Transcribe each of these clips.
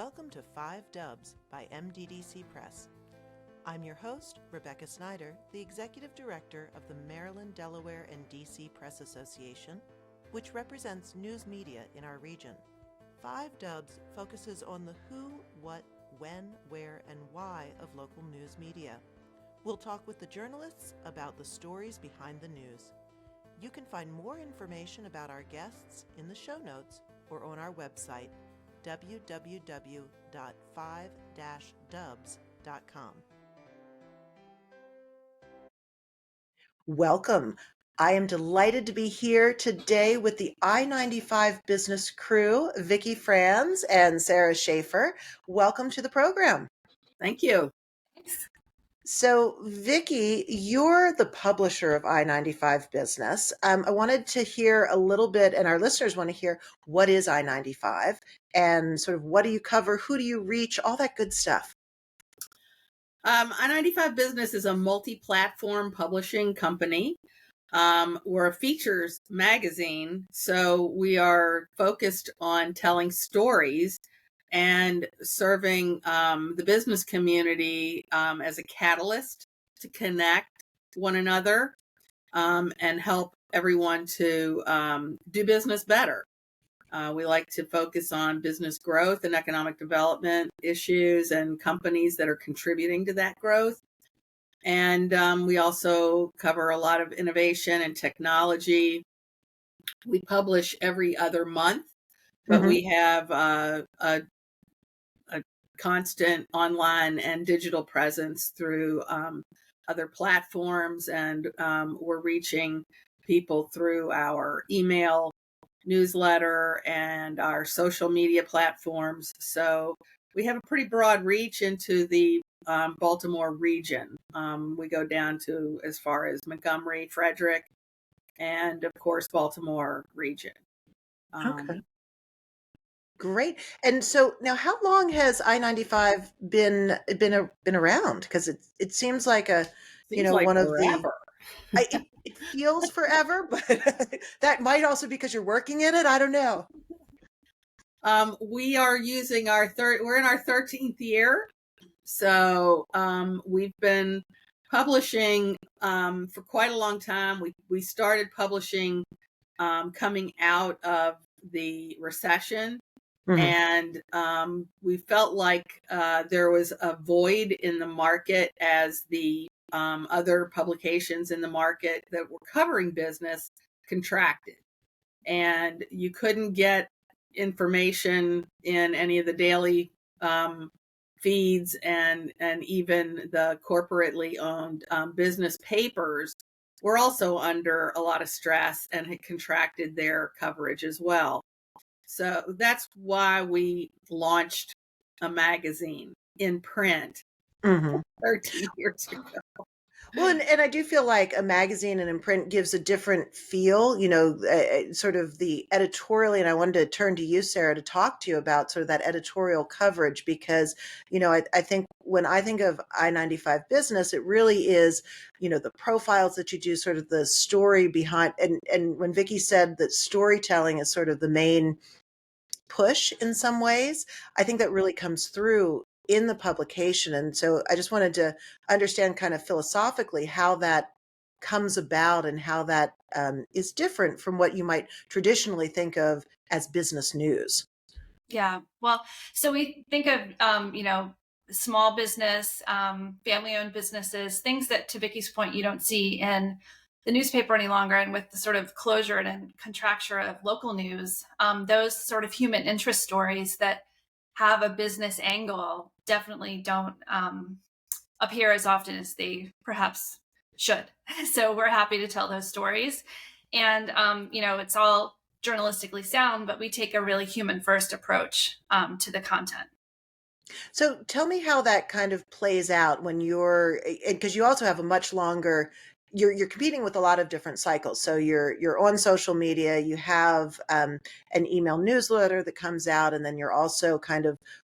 Welcome to 5 Dubs by MDDC Press. I'm your host, Rebecca Snyder, the Executive Director of the Maryland, Delaware, and DC Press Association, which represents news media in our region. 5 Dubs focuses on the who, what, when, where, and why of local news media. We'll talk with the journalists about the stories behind the news. You can find more information about our guests in the show notes or on our website, www.5-dubs.com. Welcome. I am delighted to be here today with the I-95 business crew, Vicki, Franz, and Sarah Schaefer. Welcome to the program. Thank you. So, Vicki, you're the publisher of I-95 Business. I wanted to hear a little bit, and our listeners want to hear, what is I-95 and sort of what do you cover, who do you reach, all that good stuff. I-95 Business is a multi-platform publishing company. We're a features magazine, so we are focused on telling stories and serving the business community as a catalyst to connect one another and help everyone to do business better. We like to focus on business growth and economic development issues and companies that are contributing to that growth. And we also cover a lot of innovation and technology. We publish every other month, but we have a constant online and digital presence through other platforms, and we're reaching people through our email newsletter and our social media platforms. So we have a pretty broad reach into the Baltimore region. We go down to as far as Montgomery, Frederick, and of course Baltimore region. Okay. Great. And so now, how long has I-95 been around? Because it seems like like one forever. of the. It feels forever, but that might also be because you're working in it. I don't know. We are using we're in our 13th year. So we've been publishing for quite a long time. We started publishing coming out of the recession. And we felt like there was a void in the market as the other publications in the market that were covering business contracted. And you couldn't get information in any of the daily feeds, and even the corporately owned business papers were also under a lot of stress and had contracted their coverage as well. So that's why we launched a magazine in print 13 years ago. Well, and I do feel like a magazine and in print gives a different feel, sort of the editorially. And I wanted to turn to you, Sarah, to talk to you about sort of that editorial coverage, because, I think when I think of I-95 Business, it really is, the profiles that you do, sort of the story behind. And when Vicki said that storytelling is sort of the main push in some ways, I think that really comes through in the publication. And so I just wanted to understand kind of philosophically how that comes about and how that is different from what you might traditionally think of as business news. Yeah, well, so we think of, small business, family-owned businesses, things that, to Vicki's point, you don't see in the newspaper any longer. And with the sort of closure and contracture of local news, those sort of human interest stories that have a business angle definitely don't appear as often as they perhaps should. So we're happy to tell those stories. And, it's all journalistically sound, but we take a really human first approach to the content. So tell me how that kind of plays out when because you also have a much longer, you're competing with a lot of different cycles. So you're on social media, you have an email newsletter that comes out, and then you're also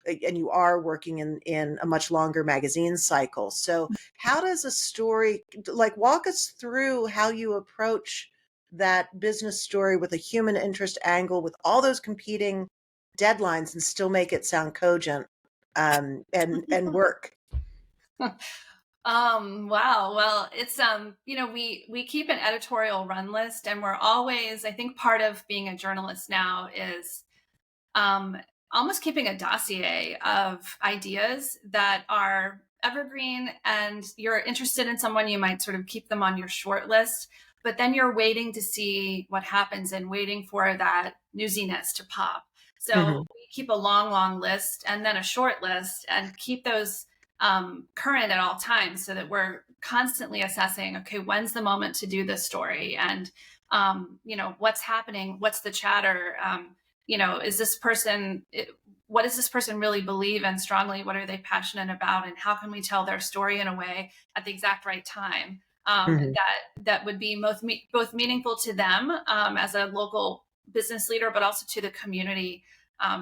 and you are working in a much longer magazine cycle. So how does a story, walk us through how you approach that business story with a human interest angle, with all those competing deadlines and still make it sound cogent, and work? Wow. Well, it's, we keep an editorial run list, and we're always, I think part of being a journalist now is, um, almost keeping a dossier of ideas that are evergreen, and you're interested in someone, you might sort of keep them on your short list, but then you're waiting to see what happens and waiting for that newsiness to pop. So Hmm. we keep a long, long list and then a short list, and keep those current at all times, so that we're constantly assessing, okay, when's the moment to do this story? And, what's happening? What's the chatter? Is this person, what does this person really believe in strongly? What are they passionate about? And how can we tell their story in a way at the exact right time, Hmm. that would be both meaningful to them, as a local business leader, but also to the community,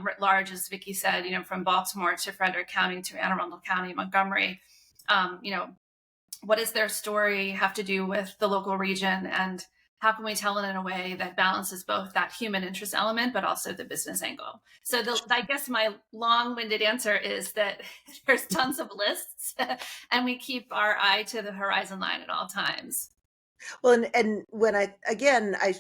writ large, as Vicki said, from Baltimore to Frederick County to Anne Arundel County, Montgomery. Um, you know, what does their story have to do with the local region, and how can we tell it in a way that balances both that human interest element but also the business angle? So I guess my long-winded answer is that there's tons of lists and we keep our eye to the horizon line at all times. Well, and when I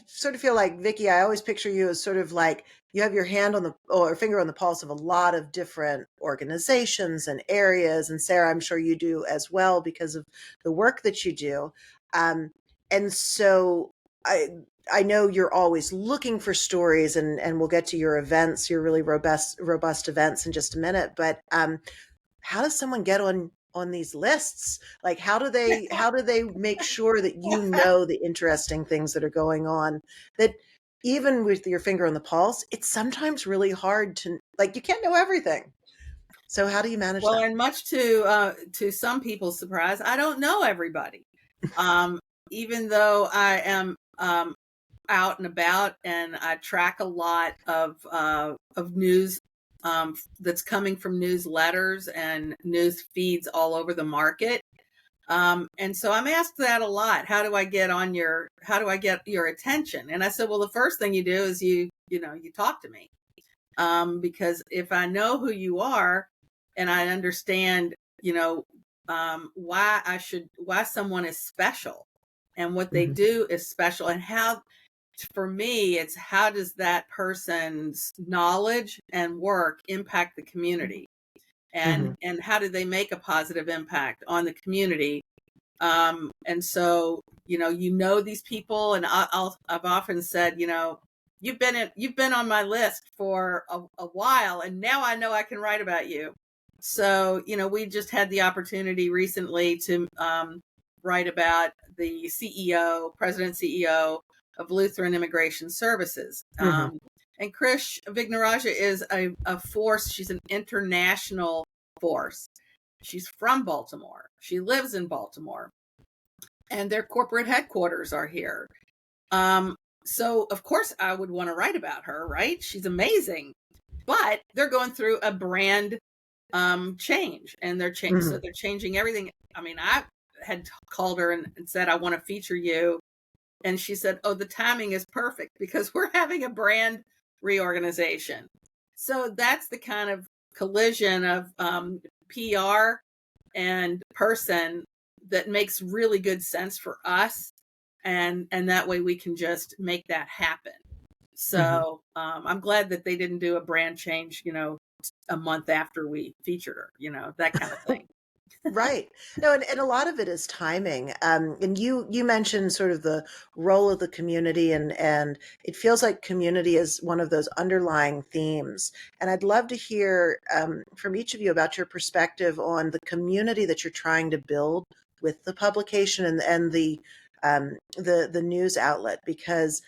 sort of feel like Vicki, I always picture you as sort of like you have your hand on the or finger on the pulse of a lot of different organizations and areas. And Sarah, I'm sure you do as well because of the work that you do. Um, and so I I know you're always looking for stories, and we'll get to your events, your really robust events in just a minute. But how does someone get on these lists? Like how do they make sure that you know the interesting things that are going on, that even with your finger on the pulse, it's sometimes really hard to, like, you can't know everything. So how do you manage Well, that? and much to some people's surprise, I don't know everybody. Um, Even though I am out and about and I track a lot of news that's coming from newsletters and news feeds all over the market. And so I'm asked that a lot. How do I get your attention? And I said, well, the first thing you do is you talk to me. Because if I know who you are and I understand, why someone is special and what they Hmm. do is special, and how, for me, it's how does that person's knowledge and work impact the community, Hmm. and how do they make a positive impact on the community. And so, these people, and I've often said, you've been on my list for a while, and now I know I can write about you. So, we just had the opportunity recently to write about the president CEO of Lutheran Immigration Services. Hmm. And Krish Vignaraja is a force. She's an international force. She's from Baltimore. She lives in Baltimore, and their corporate headquarters are here. So of course I would want to write about her, right? She's amazing. But they're going through a brand change, and so Hmm. they're changing everything. I mean, I had called her and said, I want to feature you. And she said, oh, the timing is perfect because we're having a brand reorganization. So that's the kind of collision of PR and person that makes really good sense for us. And that way we can just make that happen. Hmm. So I'm glad that they didn't do a brand change, a month after we featured her, that kind of thing. Right. No, and a lot of it is timing. And you mentioned sort of the role of the community, and it feels like community is one of those underlying themes. And I'd love to hear from each of you about your perspective on the community that you're trying to build with the publication and the news outlet, because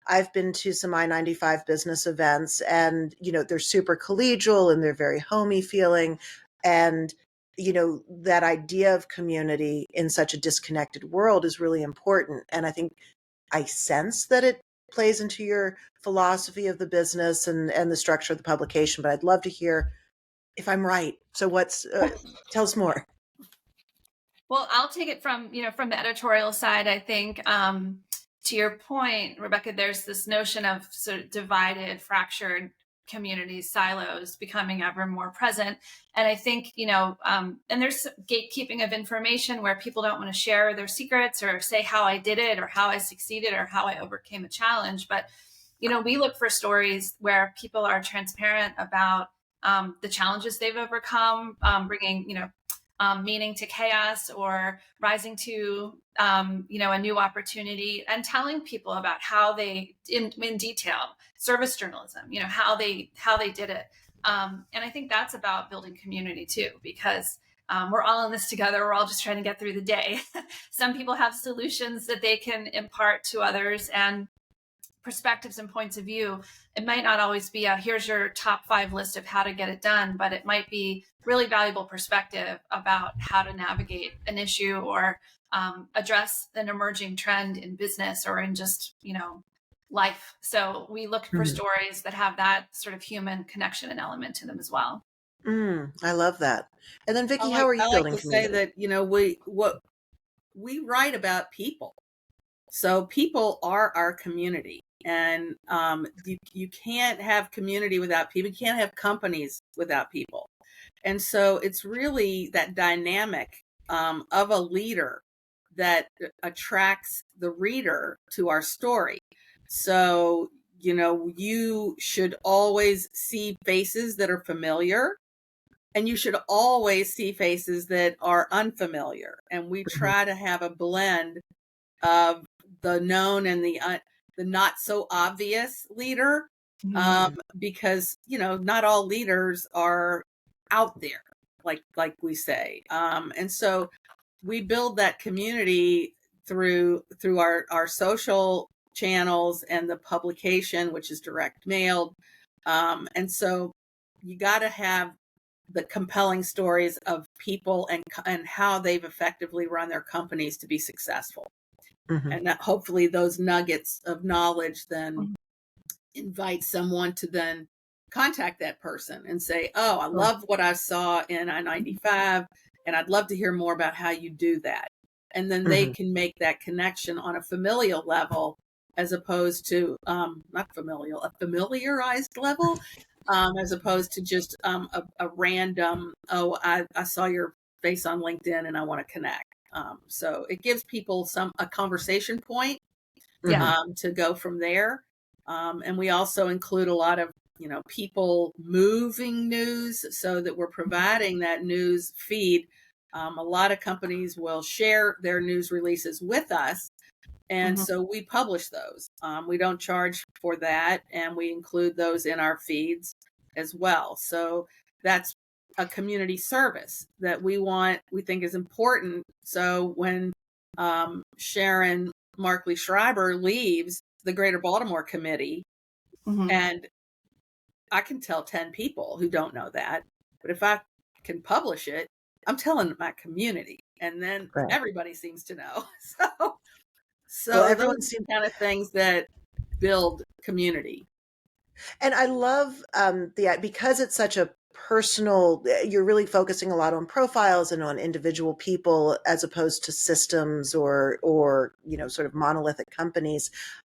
I've been to some I-95 business events, and they're super collegial and they're very homey feeling, and that idea of community in such a disconnected world is really important. And I think I sense that it plays into your philosophy of the business and the structure of the publication, but I'd love to hear if I'm right. So tell us more. Well, I'll take it from the editorial side. I think, to your point, Rebecca, there's this notion of sort of divided, fractured communities, silos becoming ever more present. And I think, and there's gatekeeping of information where people don't want to share their secrets or say how I did it or how I succeeded or how I overcame a challenge. But, we look for stories where people are transparent about the challenges they've overcome, bringing, meaning to chaos or rising to, a new opportunity, and telling people about how they, in detail, service journalism, how they did it. And I think that's about building community too, because we're all in this together. We're all just trying to get through the day. Some people have solutions that they can impart to others, and perspectives and points of view. It might not always be here's your top 5 list of how to get it done, but it might be really valuable perspective about how to navigate an issue or address an emerging trend in business or in just, life. So we look for stories that have that sort of human connection and element to them as well. I love that. And then Vicki, how are you I like building to community? say that, we write about people. So people are our community. And you can't have community without people. You can't have companies without people. And so it's really that dynamic of a leader that attracts the reader to our story. So, you should always see faces that are familiar, and you should always see faces that are unfamiliar. And we try to have a blend of the known and the not so obvious leader, because not all leaders are out there, like we say, and so we build that community through our social channels and the publication, which is direct mailed, and so you got to have the compelling stories of people and how they've effectively run their companies to be successful. And that hopefully those nuggets of knowledge then invite someone to then contact that person and say, oh, I love what I saw in I-95, and I'd love to hear more about how you do that. And then they can make that connection on a familial level, as opposed to not familial, a familiarized level, as opposed to just a random, oh, I saw your face on LinkedIn and I want to connect. So it gives people a conversation point to go from there. And we also include a lot of, people moving news, so that we're providing that news feed. A lot of companies will share their news releases with us. And so we publish those. We don't charge for that. And we include those in our feeds as well. So that's a community service that we think is important. So when Sharon Markley Schreiber leaves the Greater Baltimore Committee, and I can tell 10 people who don't know that, but if I can publish it, I'm telling my community, and then everybody seems to know. So everyone those are kind of things that build community. And I love because it's such a personal, you're really focusing a lot on profiles and on individual people as opposed to systems or sort of monolithic companies.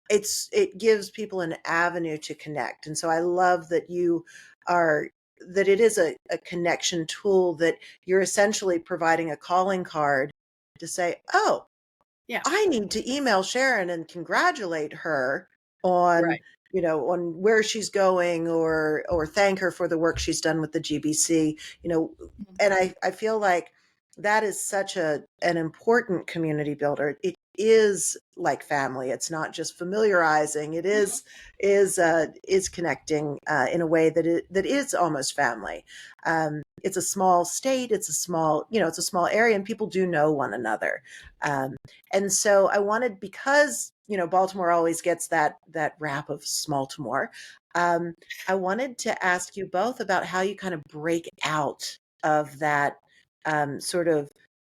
It gives people an avenue to connect. And so I love that that it is a connection tool, that you're essentially providing a calling card to say, oh, Yeah, I need to email Sharon and congratulate her on, on where she's going, or thank her for the work she's done with the GBC, and I feel like that is such an important community builder. It is like family. It's not just familiarizing. It is connecting in a way that is almost family. It's a small state. It's a small, it's a small area, and people do know one another. And so I wanted, because, Baltimore always gets that rap of Smaltimore. I wanted to ask you both about how you kind of break out of that sort of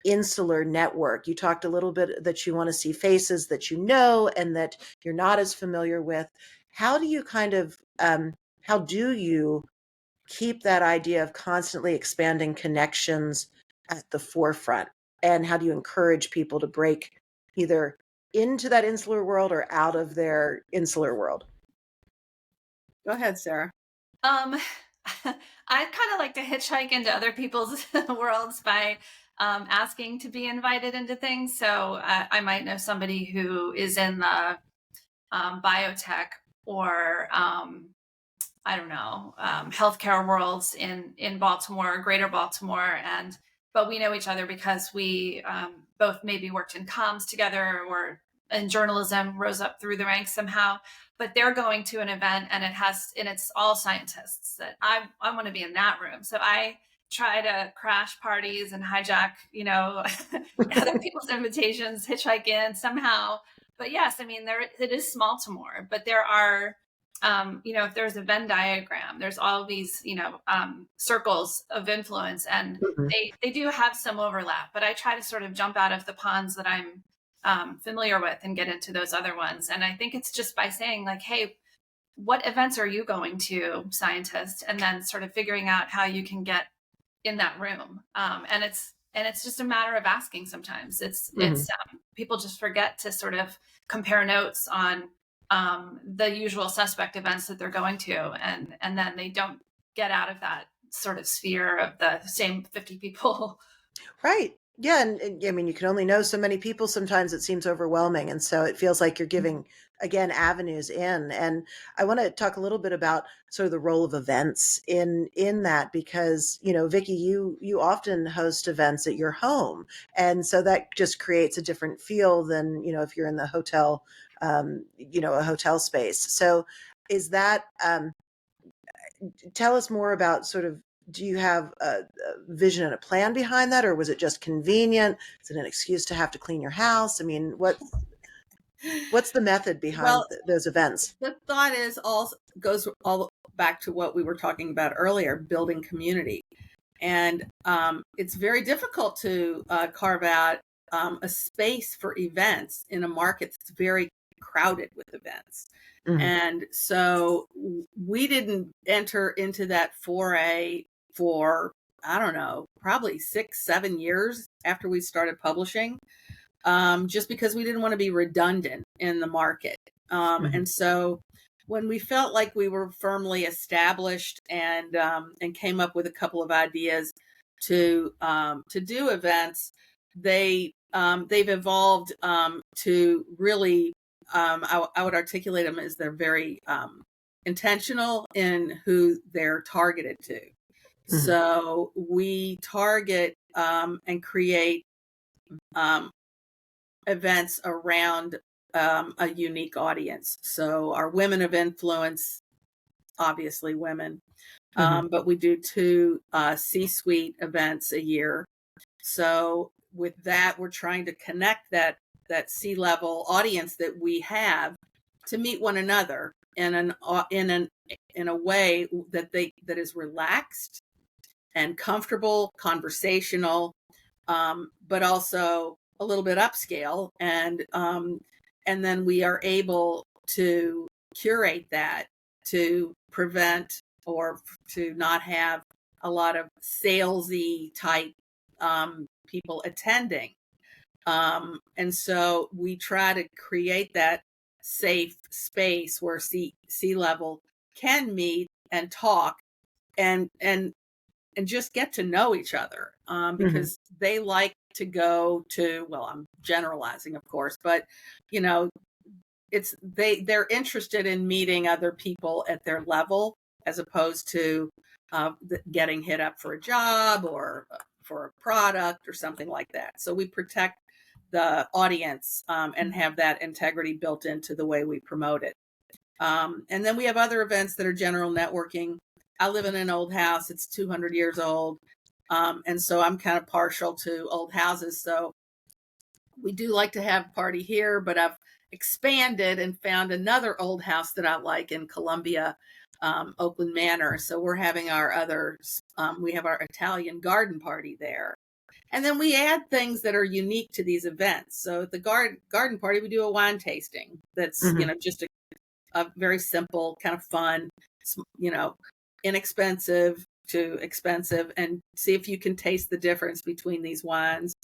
insular network. You talked a little bit that you want to see faces that you know and that you're not as familiar with. How do you how do you keep that idea of constantly expanding connections at the forefront? And how do you encourage people to break either into that insular world or out of their insular world? Go ahead, Sarah. Um, I kind of like to hitchhike into other people's worlds by asking to be invited into things. So I might know somebody who is in the biotech or I don't know, healthcare worlds in Baltimore, Greater Baltimore, and but we know each other because we both maybe worked in comms together or in journalism, rose up through the ranks somehow. But they're going to an event and it's all scientists that I want to be in that room. So I try to crash parties and hijack, other people's invitations, hitchhike in somehow. But yes, I mean it is small to more, but there are if there's a Venn diagram, there's all these, circles of influence, and Mhm. they do have some overlap. But I try to sort of jump out of the ponds that I'm familiar with and get into those other ones. And I think it's just by saying like, hey, what events are you going to, scientist? And then sort of figuring out how you can get in that room. And it's just a matter of asking. Sometimes it's Mhm. people just forget to sort of compare notes on the usual suspect events that they're going to, and then they don't get out of that sort of sphere of the same 50 people. Right. Yeah, and I mean, you can only know so many people. Sometimes it seems overwhelming, and so it feels like you're giving again avenues in. And I want to talk a little bit about sort of the role of events in that because Vicki, you often host events at your home, and so that just creates a different feel than if you're in the hotel, a hotel space. So is that tell us more about sort of do you have a vision and a plan behind that, or was it just convenient? Is it an excuse to have to clean your house? I mean, what's the method behind Well, those events? the thought is all goes all back to what we were talking about earlier, building community. And it's very difficult to carve out a space for events in a market that's very crowded with events. Mhm. And so we didn't enter into that foray for, I don't know, probably 6, 7 years after we started publishing, just because we didn't want to be redundant in the market. Mhm. And so when we felt like we were firmly established and came up with a couple of ideas to do events, they've evolved to really I would articulate them as they're very intentional in who they're targeted to. Mhm. So we target and create um, events around a unique audience. So our women of influence, obviously women, Mhm. but we do 2 C-suite events a year. So with that, we're trying to connect that C-level audience that we have to meet one another in a way that is relaxed and comfortable, conversational, but also a little bit upscale. And then we are able to curate that to prevent or to not have a lot of salesy type people attending. And so we try to create that safe space where C-level can meet and talk and just get to know each other, Mhm. because they like to go to, well, I'm generalizing, of course, but you know, they're interested in meeting other people at their level as opposed to getting hit up for a job or for a product or something like that. So we protect the audience and have that integrity built into the way we promote it. And then we have other events that are general networking. I live in an old house. It's 200 years old. And so I'm kind of partial to old houses. So we do like to have a party here, but I've expanded and found another old house that I like in Columbia, Oakland Manor. So we're having we have our Italian garden party there. And then we add things that are unique to these events. So at the garden party, we do a wine tasting that's, Mhm. just a very simple, kind of fun, you know, inexpensive to expensive, and see if you can taste the difference between these wines.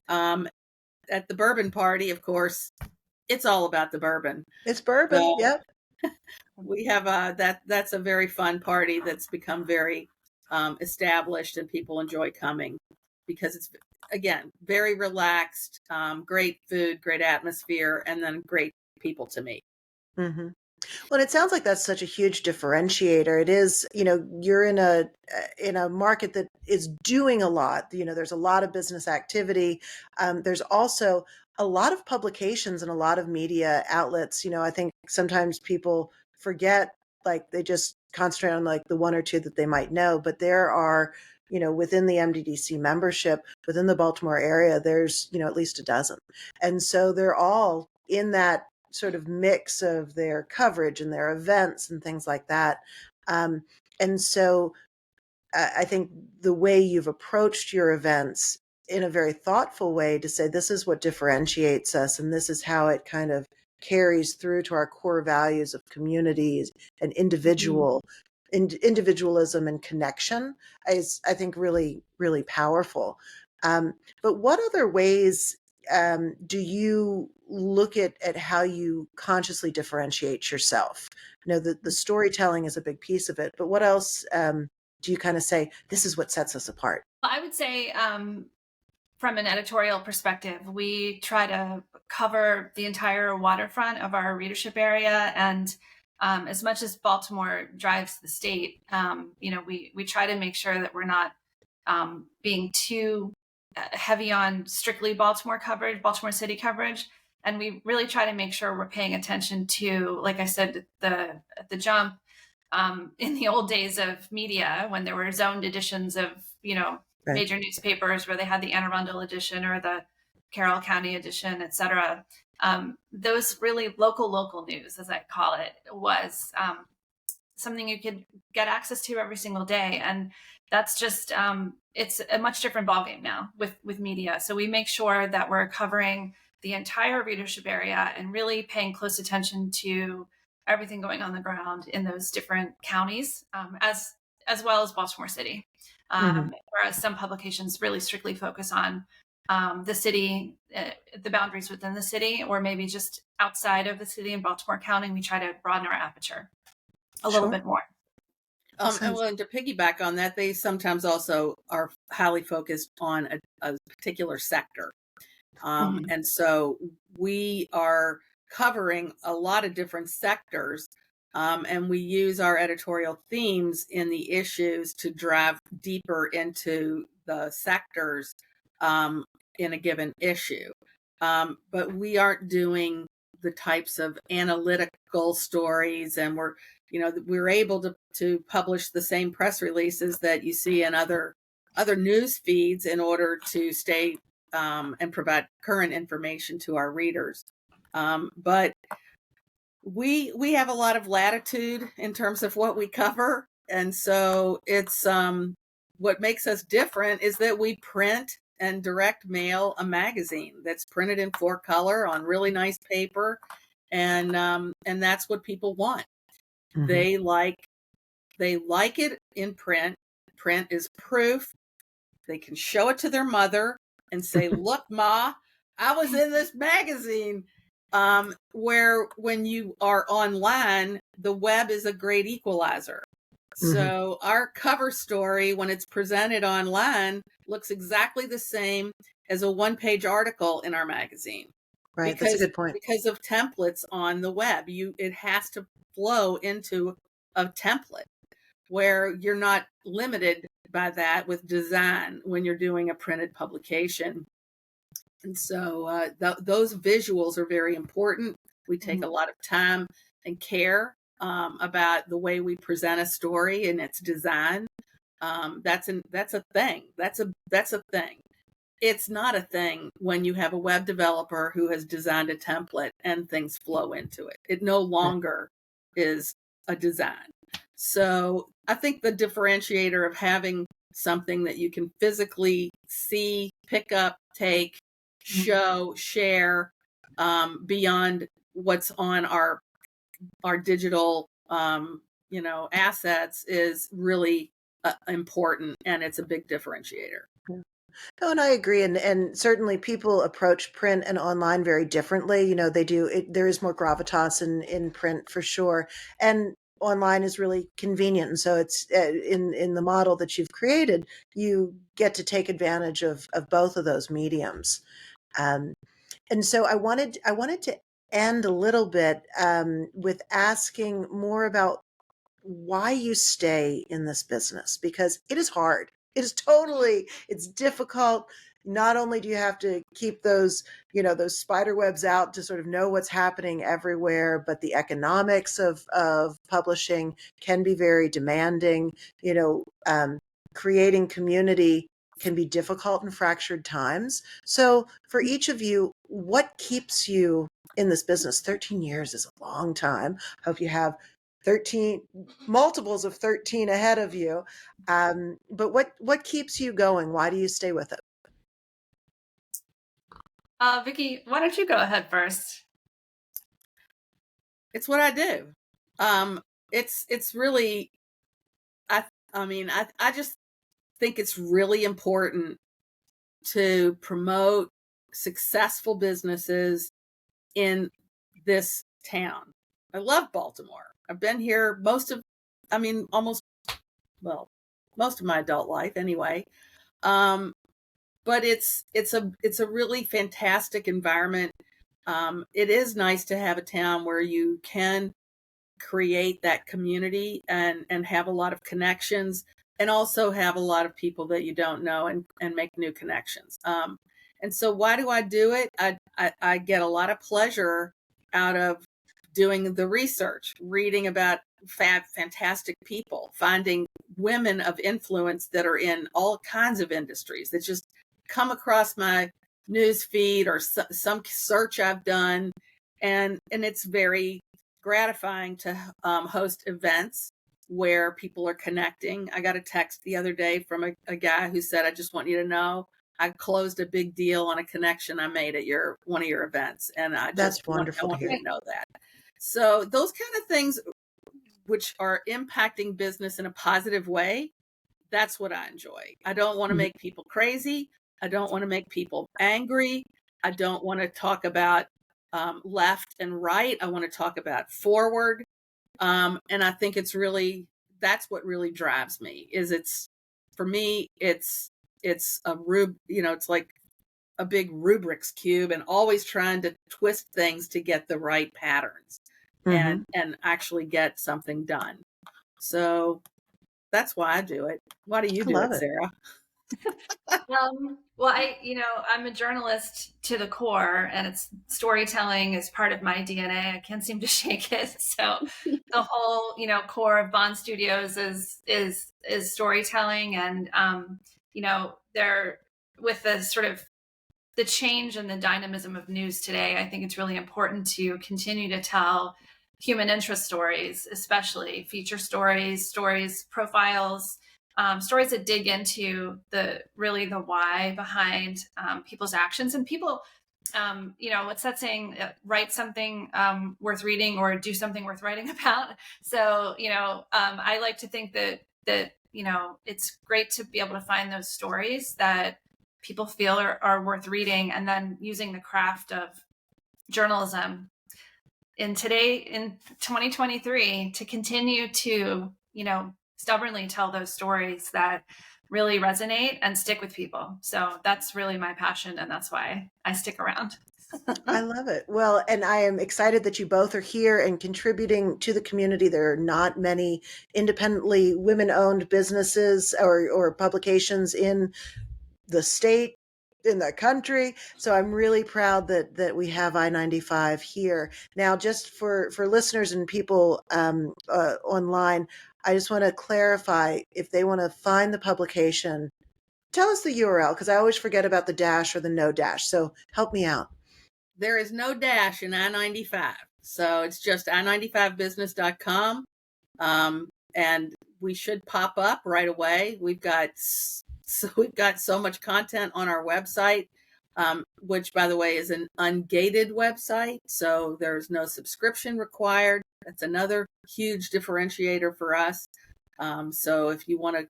At the bourbon party, of course, it's all about the bourbon. It's bourbon. So Yep. We have that's a very fun party that's become very established, and people enjoy coming because it's, again, very relaxed, great food, great atmosphere, and then great people to meet. Mm-hmm. Well, it sounds like that's such a huge differentiator. It is, you're in a market that is doing a lot. There's a lot of business activity. There's also a lot of publications and a lot of media outlets. I think sometimes people forget, like they just concentrate on like the one or two that they might know, but there are, within the MDDC membership, within the Baltimore area, there's, at least a dozen. And so they're all in that sort of mix of their coverage and their events and things like that. Um, and so I think the way you've approached your events in a very thoughtful way to say, this is what differentiates us, and this is how it kind of carries through to our core values of communities and individualism and connection is, I think, really, really powerful. But what other ways do you look at how you consciously differentiate yourself? The storytelling is a big piece of it, but what else do you kind of say, this is what sets us apart? I would say, from an editorial perspective, we try to cover the entire waterfront of our readership area. And as much as Baltimore drives the state, we try to make sure that we're not being too heavy on strictly Baltimore coverage, Baltimore City coverage. And we really try to make sure we're paying attention to, like I said, the jump, in the old days of media, when there were zoned editions of, Right. major newspapers where they had the Anne Arundel edition or the Carroll County edition, et cetera. Those really local news, as I call it, was something you could get access to every single day. And that's just, it's a much different ballgame now with media. So we make sure that we're covering the entire readership area and really paying close attention to everything going on the ground in those different counties, as well as Baltimore City. Whereas some publications really strictly focus on the city, the boundaries within the city, or maybe just outside of the city in Baltimore County. We try to broaden our aperture a little bit more. And to piggyback on that, they sometimes also are highly focused on a particular sector. And so we are covering a lot of different sectors, and we use our editorial themes in the issues to drive deeper into the sectors in a given issue. But we aren't doing the types of analytical stories, and we're able to publish the same press releases that you see in other news feeds in order to stay and provide current information to our readers. But we have a lot of latitude in terms of what we cover, and so it's what makes us different is that we print and direct mail a magazine that's printed in 4-color on really nice paper, and that's what people want. Mm-hmm. They like it in print. Print is proof. They can show it to their mother and say, "Look, Ma, I was in this magazine." Where when you are online, the web is a great equalizer. Mm-hmm. So our cover story, when it's presented online, looks exactly the same as a 1-page article in our magazine. Right, that's a good point. Because of templates on the web, it has to flow into a template where you're not limited by that with design when you're doing a printed publication. And so those visuals are very important. We take a lot of time and care about the way we present a story and its design. That's a thing. That's a thing. It's not a thing when you have a web developer who has designed a template and things flow into it. It no longer is a design. So I think the differentiator of having something that you can physically see, pick up, take, show, share, beyond what's on our digital assets is really important, and it's a big differentiator. No, and I agree, and certainly people approach print and online very differently. You know, they do. There is more gravitas in print for sure, and online is really convenient. And so it's in the model that you've created, you get to take advantage of both of those mediums. Um, and so I wanted to end a little bit with asking more about why you stay in this business, because it is hard. It is totally, it's difficult. Not only do you have to keep those, those spider webs out to sort of know what's happening everywhere, but the economics of publishing can be very demanding. Creating community can be difficult in fractured times. So for each of you, what keeps you in this business? 13 years is a long time. Hope you have 13 multiples of 13 ahead of you. But what keeps you going? Why do you stay with it? Vicki, why don't you go ahead first? It's what I do. It's really, I just think it's really important to promote successful businesses in this town. I love Baltimore. I've been here most of my adult life anyway. But it's a really fantastic environment. It is nice to have a town where you can create that community and have a lot of connections, and also have a lot of people that you don't know and make new connections. And so why do I do it? I get a lot of pleasure out of doing the research, reading about fantastic people, finding women of influence that are in all kinds of industries that just come across my news feed or some search I've done. And it's very gratifying to host events where people are connecting. I got a text the other day from a guy who said, "I just want you to know I closed a big deal on a connection I made at one of your events." And That's wonderful to want you hear. to know that. So those kind of things which are impacting business in a positive way, that's what I enjoy. I don't want to make people crazy. I don't want to make people angry. I don't want to talk about left and right. I want to talk about forward. And I think that's what really drives me. For me, it's it's like a big Rubik's cube, and always trying to twist things to get the right patterns and actually get something done. So that's why I do it. Why do you I do love it, it. Sarah? Well, I'm a journalist to the core, and it's storytelling is part of my DNA. I can't seem to shake it. So the whole, core of Bond Studios is storytelling, and they're with the sort of the change and the dynamism of news today. I think it's really important to continue to tell human interest stories, especially feature stories, profiles, stories that dig into the why behind people's actions. And people, what's that saying? Write something worth reading, or do something worth writing about. So, I like to think that it's great to be able to find those stories that people feel are worth reading, and then using the craft of journalism in 2023 to continue to, stubbornly tell those stories that really resonate and stick with people. So that's really my passion, and that's why I stick around. I love it. Well, and I am excited that you both are here and contributing to the community. There are not many independently women-owned businesses or publications in the state, in the country. So I'm really proud that we have I-95 here. Now, just for listeners and people online, I just want to clarify, if they want to find the publication, tell us the URL, because I always forget about the dash or the no dash. So help me out. There is no dash in I-95. So it's just i95business.com. And we should pop up right away. We've got so much content on our website, which, by the way, is an ungated website. So there's no subscription required. That's another huge differentiator for us. So if you want to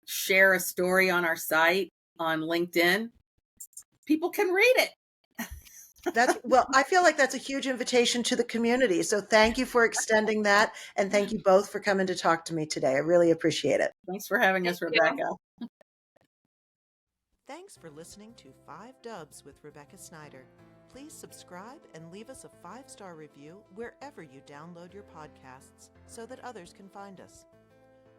share a story on our site, on LinkedIn, people can read it. Well, I feel like that's a huge invitation to the community. So thank you for extending that. And thank you both for coming to talk to me today. I really appreciate it. Thanks for having us, Thank you. Rebecca. Thanks for listening to 5 Dubs with Rebecca Snyder. Please subscribe and leave us a 5-star review wherever you download your podcasts so that others can find us.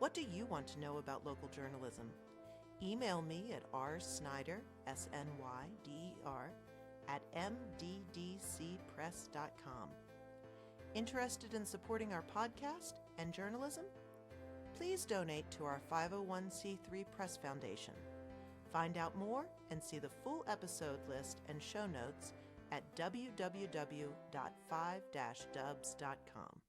What do you want to know about local journalism? Email me at rsnyder, SNYDER, at mddcpress.com. Interested in supporting our podcast and journalism? Please donate to our 501c3 Press Foundation. Find out more and see the full episode list and show notes at www.5-dubs.com.